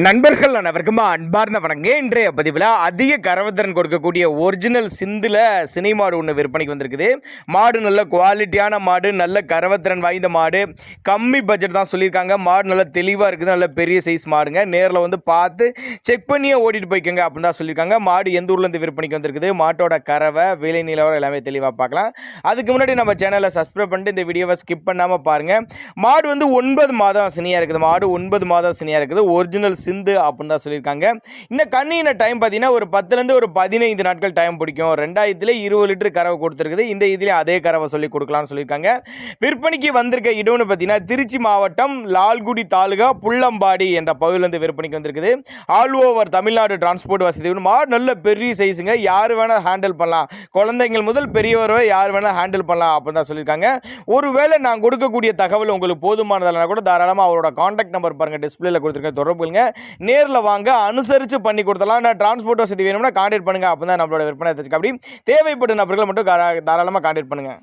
நண்பர்கள் அனைவருக்கும் அன்பார்ந்த வணங்க. இன்றைய பதிவில் அதிக கறவைத்திறன் கொடுக்கக்கூடிய ஒரிஜினல் சிந்தில் சினை மாடு ஒன்று விற்பனைக்கு வந்திருக்குது. மாடு நல்ல குவாலிட்டியான மாடு, நல்ல கறவைத்திறன் வாய்ந்த மாடு, கம்மி பட்ஜெட் தான் சொல்லியிருக்காங்க. மாடு நல்ல தெளிவாக இருக்குது, நல்ல பெரிய சைஸ் மாடுங்க. நேரில் வந்து பார்த்து செக் பண்ணியே ஓட்டிகிட்டு போய்க்கோங்க அப்படின்னு தான் சொல்லியிருக்காங்க. மாடு எந்த ஊர்லேருந்து விற்பனைக்கு வந்திருக்குது, மாட்டோட கறவை, விலை நிலவரம் எல்லாமே தெளிவாக பார்க்கலாம். அதுக்கு முன்னாடி நம்ம சேனலை சப்ஸ்கிரைப் பண்ணிட்டு இந்த வீடியோவை ஸ்கிப் பண்ணாமல் பாருங்கள். மாடு வந்து 9 மாதம் சினியாக இருக்குது. மாடு 9 மாதம் சினியாக இருக்குது. ஒரிஜினல் சிந்து அப்படின்னு தான் சொல்லியிருக்காங்க. இந்த கண்ணின டைம் பார்த்தீங்கன்னா ஒரு 10லேருந்து ஒரு 15 நாட்கள் டைம் பிடிக்கும். 2020 லிட்டர் கறவை கொடுத்துருக்குது. இந்த இதிலே அதே கறவை சொல்லி கொடுக்கலாம்னு சொல்லியிருக்காங்க. விற்பனைக்கு வந்திருக்க இடம்னு பார்த்தீங்கன்னா திருச்சி மாவட்டம் லால்குடி தாலுகா புள்ளம்பாடி என்ற பகுதியிலேருந்து விற்பனைக்கு வந்திருக்குது. ஆல் ஓவர் தமிழ்நாடு டிரான்ஸ்போர்ட் வசதி. மாடு நல்ல பெரிய சைஸுங்க, யார் வேணால் ஹேண்டில் பண்ணலாம். குழந்தைங்கள் முதல் பெரியவர் யார் வேணால் ஹேண்டில் பண்ணலாம் அப்படின்னு தான் சொல்லியிருக்காங்க. ஒருவேளை நான் கொடுக்கக்கூடிய தகவல் உங்களுக்கு போதுமானதானா கூட தாராளமாக அவரோட கான்டாக்ட் நம்பர் பாருங்கள், டிஸ்பிளேல கொடுத்துருக்க, தொடர்புங்க. நேரில் வாங்க, அனுசரித்து பண்ணி கொடுத்தலாம். நான் டிரான்ஸ்போர்ட் வசதி வேணும்னா கான்டாக்ட் பண்ணுங்கள். அப்போ தான் நம்மளோட விற்பனை தெரிஞ்சுக்க. அப்படி தேவைப்படும் நபர்கள் மட்டும் தாராளமாக கான்டாக்ட் பண்ணுங்கள்.